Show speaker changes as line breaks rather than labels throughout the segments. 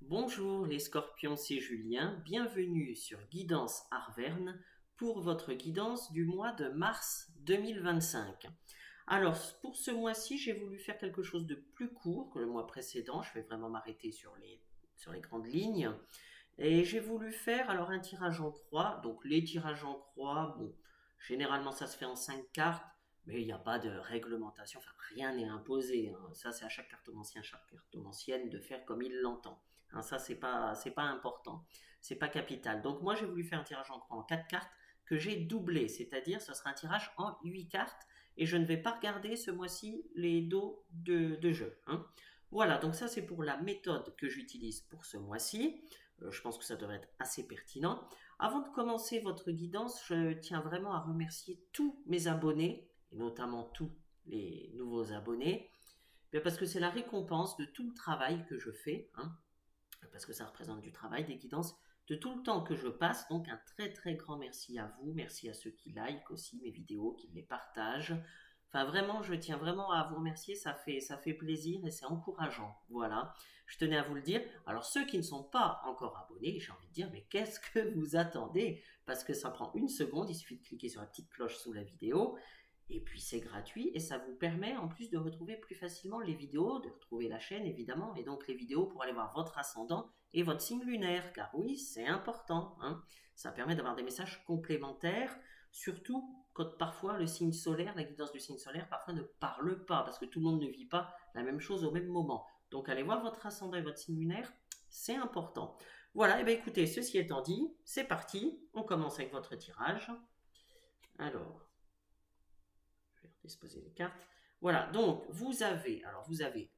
Bonjour les scorpions, c'est Julien, bienvenue sur Guidance Arverne pour votre guidance du mois de mars 2025. Alors pour ce mois-ci, j'ai voulu faire quelque chose de plus court que le mois précédent, je vais vraiment m'arrêter sur les grandes lignes. Et j'ai voulu faire alors un tirage en croix. Donc les tirages en croix, bon, généralement ça se fait en 5 cartes, mais il n'y a pas de réglementation, enfin rien n'est imposé, hein. Ça c'est à chaque cartomancien, chaque cartomancienne de faire comme il l'entend. Hein, ça c'est pas important, c'est pas capital. Donc moi j'ai voulu faire un tirage en croix en 4 cartes que j'ai doublé, c'est-à-dire ce sera un tirage en 8 cartes et je ne vais pas regarder ce mois-ci les dos de jeu, hein. Voilà, donc ça c'est pour la méthode que j'utilise pour ce mois-ci. Je pense que ça devrait être assez pertinent. Avant de commencer votre guidance, je tiens vraiment à remercier tous mes abonnés, et notamment tous les nouveaux abonnés, parce que c'est la récompense de tout le travail que je fais, hein, parce que ça représente du travail, des guidances, de tout le temps que je passe. Donc un très très grand merci à vous, merci à ceux qui like aussi mes vidéos, qui les partagent. Enfin vraiment, je tiens vraiment à vous remercier, ça fait plaisir et c'est encourageant. Voilà, je tenais à vous le dire. Alors ceux qui ne sont pas encore abonnés, j'ai envie de dire, mais qu'est-ce que vous attendez? Parce que ça prend une seconde, il suffit de cliquer sur la petite cloche sous la vidéo. Et puis c'est gratuit et ça vous permet en plus de retrouver plus facilement les vidéos, de retrouver la chaîne évidemment, et donc les vidéos pour aller voir votre ascendant et votre signe lunaire, car oui, c'est important, hein. Ça permet d'avoir des messages complémentaires, surtout quand parfois le signe solaire, la guidance du signe solaire, parfois ne parle pas, parce que tout le monde ne vit pas la même chose au même moment. Donc allez voir votre ascendant et votre signe lunaire, c'est important. Voilà, et bien écoutez, ceci étant dit, c'est parti, on commence avec votre tirage. Alors, je vais disposer les cartes. Voilà, donc vous avez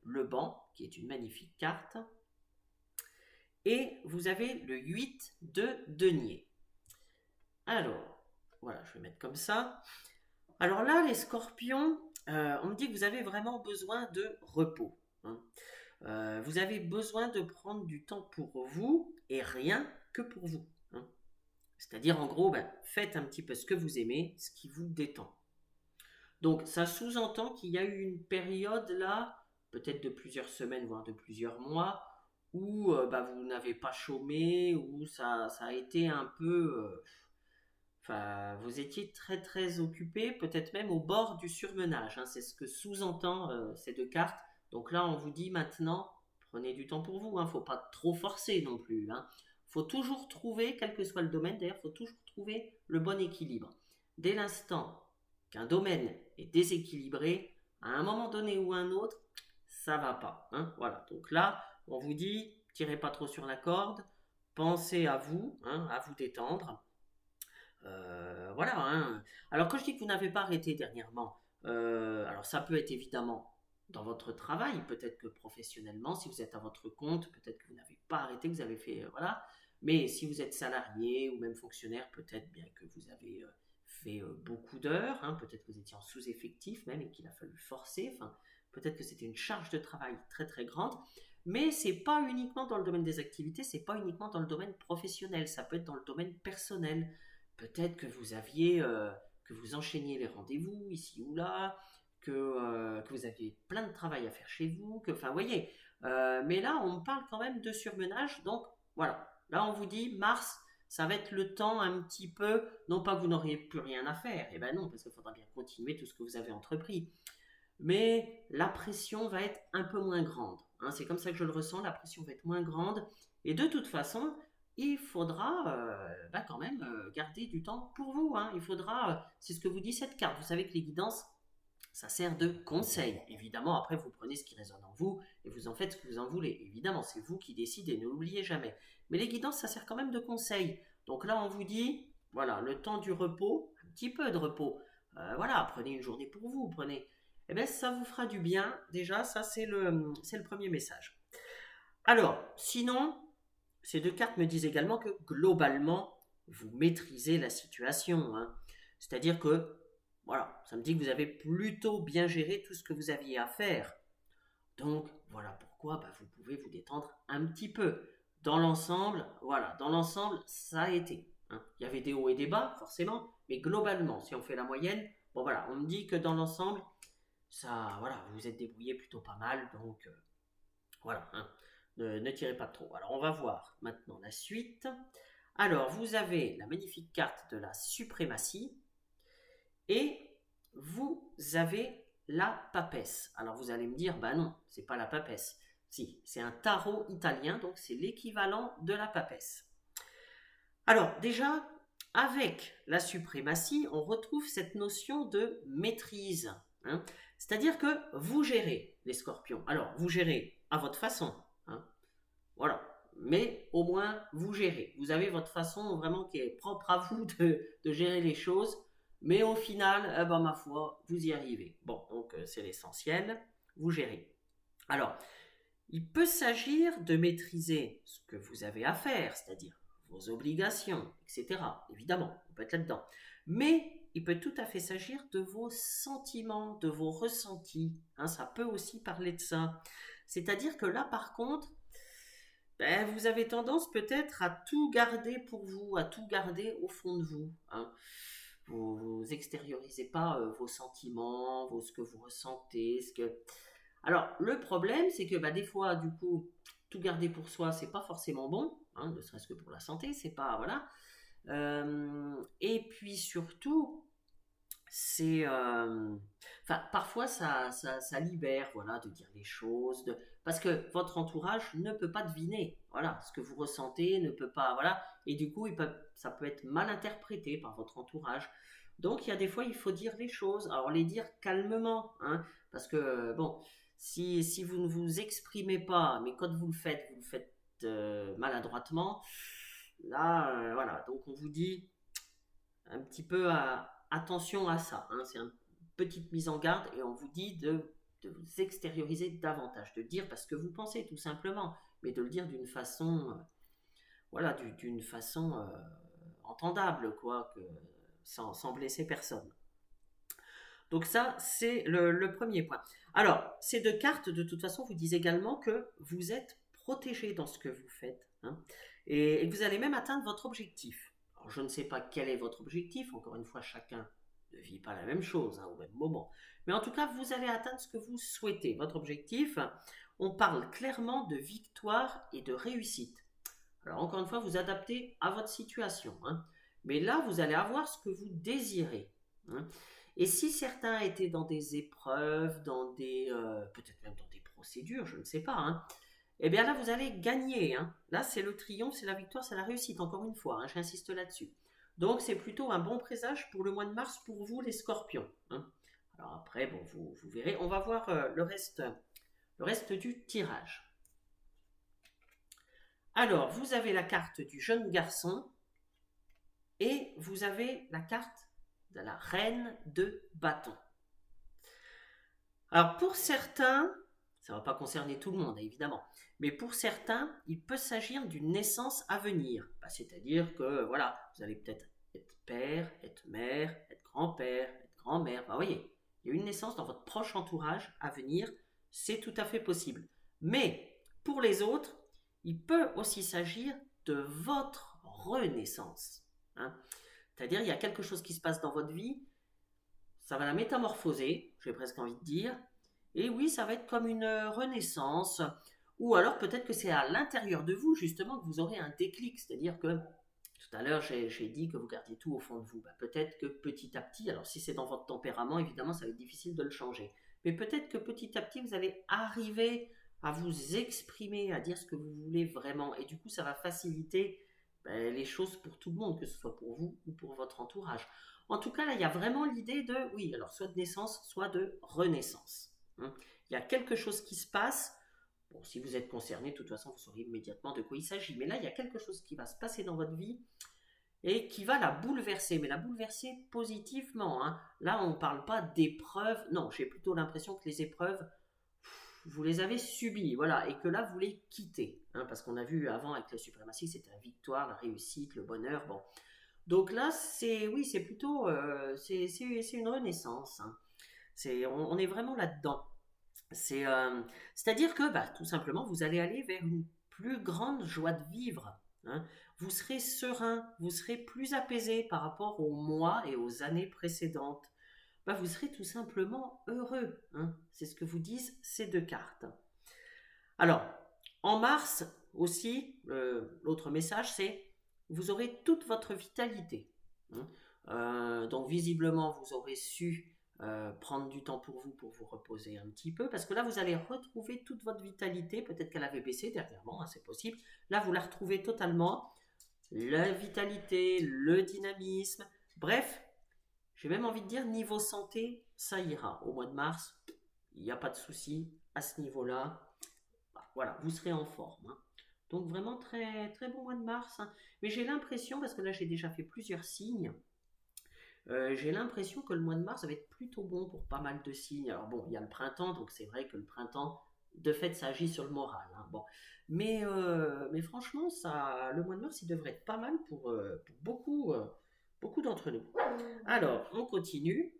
le banc, qui est une magnifique carte, et vous avez le 8 de denier. Alors, voilà, je vais mettre comme ça. Alors là, les scorpions, on me dit que vous avez vraiment besoin de repos, hein. Vous avez besoin de prendre du temps pour vous et rien que pour vous, hein. C'est-à-dire, en gros, faites un petit peu ce que vous aimez, ce qui vous détend. Donc, ça sous-entend qu'il y a eu une période là, peut-être de plusieurs semaines, voire de plusieurs mois, où vous n'avez pas chômé, où ça a été un peu. Enfin, vous étiez très très occupé, peut-être même au bord du surmenage, hein. C'est ce que sous-entend ces deux cartes. Donc là, on vous dit maintenant, prenez du temps pour vous, hein. Faut pas trop forcer non plus, hein. Faut toujours trouver, quel que soit le domaine, d'ailleurs, faut toujours trouver le bon équilibre. Dès l'instant qu'un domaine est déséquilibré, à un moment donné ou un autre, ça va pas, hein. Voilà. Donc là, on vous dit, tirez pas trop sur la corde, pensez à vous, hein, à vous détendre. Voilà, hein. Alors quand je dis que vous n'avez pas arrêté dernièrement, alors ça peut être évidemment dans votre travail, peut-être que professionnellement, si vous êtes à votre compte, peut-être que vous n'avez pas arrêté, que vous avez fait, voilà. Mais si vous êtes salarié ou même fonctionnaire, peut-être bien que vous avez fait beaucoup d'heures, hein, peut-être que vous étiez en sous-effectif même et qu'il a fallu forcer, enfin, peut-être que c'était une charge de travail très très grande. Mais c'est pas uniquement dans le domaine des activités, c'est pas uniquement dans le domaine professionnel, ça peut être dans le domaine personnel. Peut-être que vous enchaîniez les rendez-vous ici ou là, que vous aviez plein de travail à faire chez vous, enfin, vous voyez. Mais là, on parle quand même de surmenage, donc voilà. Là, on vous dit, mars, ça va être le temps un petit peu, non pas que vous n'auriez plus rien à faire, eh ben non, parce qu'il faudra bien continuer tout ce que vous avez entrepris. Mais la pression va être un peu moins grande, hein. C'est comme ça que je le ressens, la pression va être moins grande. Et de toute façon, il faudra quand même garder du temps pour vous, hein. Il faudra, c'est ce que vous dit cette carte. Vous savez que les guidances, ça sert de conseil. Évidemment, après, vous prenez ce qui résonne en vous et vous en faites ce que vous en voulez. Évidemment, c'est vous qui décidez, ne l'oubliez jamais. Mais les guidances, ça sert quand même de conseil. Donc là, on vous dit, voilà, le temps du repos, un petit peu de repos. Voilà, prenez une journée pour vous, prenez. Eh bien, ça vous fera du bien. Déjà, ça, c'est le premier message. Alors, sinon, ces deux cartes me disent également que globalement, vous maîtrisez la situation, hein. C'est-à-dire que, voilà, ça me dit que vous avez plutôt bien géré tout ce que vous aviez à faire. Donc, voilà pourquoi vous pouvez vous détendre un petit peu. Dans l'ensemble, voilà, dans l'ensemble, ça a été, hein. Il y avait des hauts et des bas, forcément, mais globalement, si on fait la moyenne, bon voilà, on me dit que dans l'ensemble, ça, voilà, vous vous êtes débrouillé plutôt pas mal, donc voilà, hein. Ne tirez pas trop. Alors, on va voir maintenant la suite. Alors, vous avez la magnifique carte de la suprématie et vous avez la papesse. Alors, vous allez me dire, bah non, c'est pas la papesse. Si, c'est un tarot italien, donc c'est l'équivalent de la papesse. Alors, déjà, avec la suprématie, on retrouve cette notion de maîtrise. Hein. C'est-à-dire que vous gérez les scorpions. Alors, vous gérez à votre façon. Hein. Voilà. Mais au moins, vous gérez. Vous avez votre façon vraiment qui est propre à vous de gérer les choses. Mais au final, eh ben, ma foi, vous y arrivez. Bon, donc c'est l'essentiel. Vous gérez. Alors, il peut s'agir de maîtriser ce que vous avez à faire, c'est-à-dire vos obligations, etc. Évidemment, on peut être là-dedans. Mais il peut tout à fait s'agir de vos sentiments, de vos ressentis. Hein, ça peut aussi parler de ça. C'est-à-dire que là, par contre, ben, vous avez tendance peut-être à tout garder pour vous, à tout garder au fond de vous. Hein. Vous extériorisez pas vos sentiments, ce que vous ressentez, ce que... Alors, le problème, c'est que bah, des fois, du coup, tout garder pour soi, c'est pas forcément bon, hein, ne serait-ce que pour la santé, c'est pas, voilà. Et puis surtout, c'est... Enfin, parfois, ça libère, voilà, de dire les choses, parce que votre entourage ne peut pas deviner, voilà, ce que vous ressentez, ne peut pas, voilà, et du coup, ça peut être mal interprété par votre entourage. Donc, il y a des fois, il faut dire les choses, alors les dire calmement, hein, parce que, bon, si vous ne vous exprimez pas, mais quand vous le faites maladroitement, là, voilà, donc on vous dit un petit peu attention à ça. Hein, c'est une petite mise en garde et on vous dit de vous extérioriser davantage, de dire parce que vous pensez tout simplement, mais de le dire d'une façon, voilà, d'une façon entendable, quoi, sans blesser personne. Donc ça, c'est le premier point. Alors, ces deux cartes, de toute façon, vous disent également que vous êtes protégé dans ce que vous faites, hein, et que vous allez même atteindre votre objectif. Alors, je ne sais pas quel est votre objectif, encore une fois, chacun ne vit pas la même chose hein, au même moment. Mais en tout cas, vous allez atteindre ce que vous souhaitez. Votre objectif, on parle clairement de victoire et de réussite. Alors, encore une fois, vous adaptez à votre situation. Hein. Mais là, vous allez avoir ce que vous désirez. Hein. Et si certains étaient dans des épreuves, peut-être même dans des procédures, je ne sais pas, hein, eh bien là, vous allez gagner. Hein. Là, c'est le triomphe, c'est la victoire, c'est la réussite, encore une fois, hein, j'insiste là-dessus. Donc, c'est plutôt un bon présage pour le mois de mars pour vous, les scorpions. Hein. Alors après, bon, vous verrez, on va voir le reste du tirage. Alors, vous avez la carte du jeune garçon et vous avez la carte de la reine de bâton. Alors, pour certains, ça ne va pas concerner tout le monde, évidemment, mais pour certains, il peut s'agir d'une naissance à venir. C'est-à-dire que, voilà, vous allez peut-être être père, être mère, être grand-père, être grand-mère. Vous voyez, il y a une naissance dans votre proche entourage à venir, c'est tout à fait possible. Mais, pour les autres, il peut aussi s'agir de votre renaissance. Hein. C'est-à-dire, il y a quelque chose qui se passe dans votre vie, ça va la métamorphoser, j'ai presque envie de dire, et oui, ça va être comme une renaissance, ou alors peut-être que c'est à l'intérieur de vous, justement, que vous aurez un déclic, c'est-à-dire que tout à l'heure, j'ai dit que vous gardiez tout au fond de vous. Ben, peut-être que petit à petit, alors si c'est dans votre tempérament, évidemment, ça va être difficile de le changer. Mais peut-être que petit à petit, vous allez arriver à vous exprimer, à dire ce que vous voulez vraiment. Et du coup, ça va faciliter les choses pour tout le monde, que ce soit pour vous ou pour votre entourage. En tout cas, là, il y a vraiment l'idée de, oui, alors soit de naissance, soit de renaissance. Hein. Il y a quelque chose qui se passe. Bon, si vous êtes concerné, de toute façon, vous saurez immédiatement de quoi il s'agit. Mais là, il y a quelque chose qui va se passer dans votre vie et qui va la bouleverser, mais la bouleverser positivement. Hein. Là, on ne parle pas d'épreuves. Non, j'ai plutôt l'impression que les épreuves, vous les avez subies, voilà, et que là, vous les quittez. Hein, parce qu'on a vu avant avec la suprématie, c'était la victoire, la réussite, le bonheur. Bon. Donc là, c'est plutôt c'est une renaissance. Hein. On est vraiment là-dedans. C'est-à-dire que, tout simplement, vous allez aller vers une plus grande joie de vivre. Hein. Vous serez serein, vous serez plus apaisé par rapport aux mois et aux années précédentes. Vous serez tout simplement heureux. Hein. C'est ce que vous disent ces deux cartes. Alors, En mars aussi, l'autre message, c'est vous aurez toute votre vitalité. Hein. Donc visiblement, vous aurez su prendre du temps pour vous reposer un petit peu, parce que là, vous allez retrouver toute votre vitalité. Peut-être qu'elle avait baissé dernièrement, hein, c'est possible. Là, vous la retrouvez totalement. La vitalité, le dynamisme, bref, j'ai même envie de dire, niveau santé, ça ira. Au mois de mars, il n'y a pas de souci à ce niveau-là. Voilà, vous serez en forme. Hein. Donc vraiment très, très bon mois de mars. Hein. Mais j'ai l'impression, parce que là j'ai déjà fait plusieurs signes, j'ai l'impression que le mois de mars va être plutôt bon pour pas mal de signes. Alors bon, il y a le printemps, donc c'est vrai que le printemps, de fait, ça agit sur le moral. Hein. Bon. Mais franchement, ça, le mois de mars, il devrait être pas mal pour beaucoup, beaucoup d'entre nous. Alors, on continue.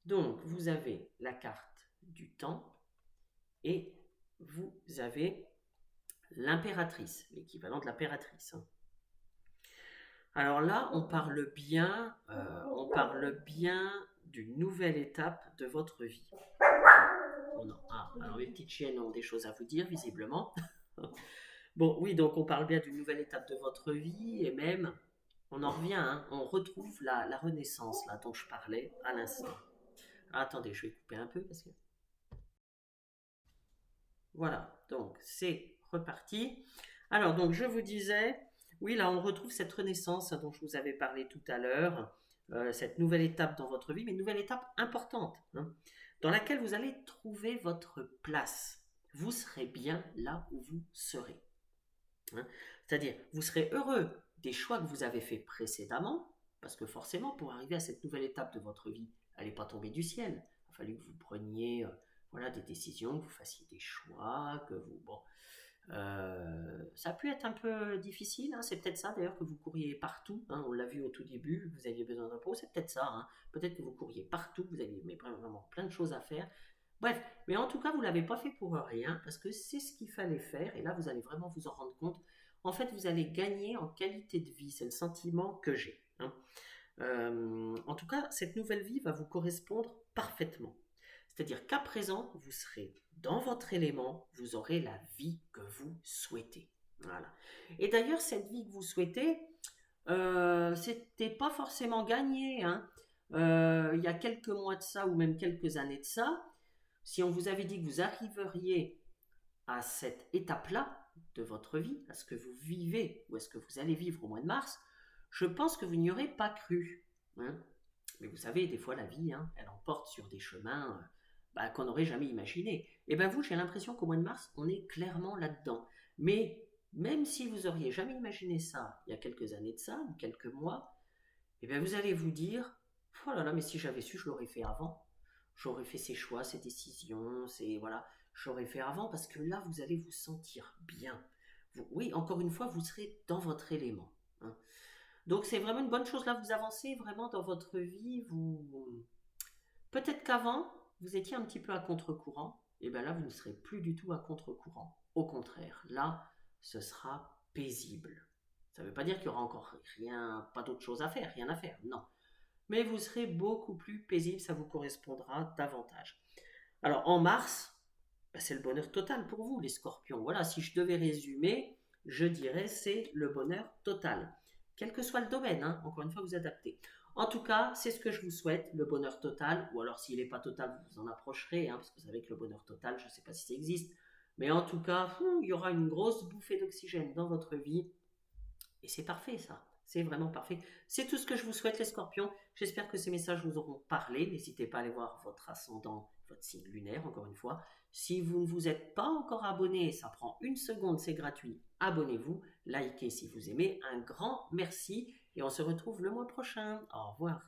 Donc, vous avez la carte du temps et vous avez l'impératrice, l'équivalent de l'impératrice. Hein. Alors là, on parle bien d'une nouvelle étape de votre vie. Alors les petites chiennes ont des choses à vous dire, visiblement. Bon, oui, donc on parle bien d'une nouvelle étape de votre vie et même, on en revient, hein, on retrouve la renaissance là dont je parlais à l'instant. Attendez, je vais couper un peu parce que... Voilà, donc c'est reparti. Alors, donc je vous disais, oui, là on retrouve cette renaissance dont je vous avais parlé tout à l'heure, cette nouvelle étape dans votre vie, mais une nouvelle étape importante, hein, dans laquelle vous allez trouver votre place. Vous serez bien là où vous serez. Hein. C'est-à-dire, vous serez heureux des choix que vous avez faits précédemment, parce que forcément, pour arriver à cette nouvelle étape de votre vie, elle n'est pas tombée du ciel. Il a fallu que vous preniez voilà, des décisions, que vous fassiez des choix, que vous... Bon, ça a pu être un peu difficile, hein, c'est peut-être ça d'ailleurs que vous couriez partout, hein, on l'a vu au tout début, vous aviez besoin d'un pot, c'est peut-être ça, hein, peut-être que vous couriez partout, vous aviez vraiment plein de choses à faire. Bref, mais en tout cas, vous ne l'avez pas fait pour rien, parce que c'est ce qu'il fallait faire, et là, vous allez vraiment vous en rendre compte. En fait, vous allez gagner en qualité de vie, c'est le sentiment que j'ai. Hein. En tout cas, cette nouvelle vie va vous correspondre parfaitement. C'est-à-dire qu'à présent, vous serez dans votre élément, vous aurez la vie que vous souhaitez. Voilà. Et d'ailleurs, cette vie que vous souhaitez, c'était pas forcément gagné. Hein. Il y a quelques mois de ça, ou même quelques années de ça, si on vous avait dit que vous arriveriez à cette étape-là de votre vie, à ce que vous vivez ou à ce que vous allez vivre au mois de mars, je pense que vous n'y aurez pas cru. Hein. Mais vous savez, des fois, la vie, hein, elle emporte sur des chemins qu'on n'aurait jamais imaginés. Et bien vous, j'ai l'impression qu'au mois de mars, on est clairement là-dedans. Mais même si vous auriez jamais imaginé ça il y a quelques années de ça, ou quelques mois, et bien vous allez vous dire, oh là là, mais si j'avais su, je l'aurais fait avant. J'aurais fait ces choix, ces décisions, voilà, j'aurais fait avant parce que là, vous allez vous sentir bien. Oui, encore une fois, vous serez dans votre élément. Hein. Donc c'est vraiment une bonne chose là, vous avancez vraiment dans votre vie. Peut-être qu'avant, vous étiez un petit peu à contre-courant, et bien là, vous ne serez plus du tout à contre-courant. Au contraire, là, ce sera paisible. Ça ne veut pas dire qu'il y aura encore pas d'autre chose à faire, rien à faire, non. Mais vous serez beaucoup plus paisible, ça vous correspondra davantage. Alors en mars, c'est le bonheur total pour vous, les scorpions. Voilà, si je devais résumer, je dirais c'est le bonheur total. Quel que soit le domaine, hein, encore une fois, vous adaptez. En tout cas, c'est ce que je vous souhaite, le bonheur total, ou alors s'il n'est pas total, vous vous en approcherez, hein, parce que vous savez que le bonheur total, je ne sais pas si ça existe, mais en tout cas, il y aura une grosse bouffée d'oxygène dans votre vie, et c'est parfait ça, c'est vraiment parfait. C'est tout ce que je vous souhaite les scorpions, j'espère que ces messages vous auront parlé, n'hésitez pas à aller voir votre ascendant, votre signe lunaire, encore une fois. Si vous ne vous êtes pas encore abonné, ça prend une seconde, c'est gratuit, abonnez-vous, likez si vous aimez, un grand merci, et on se retrouve le mois prochain. Au revoir.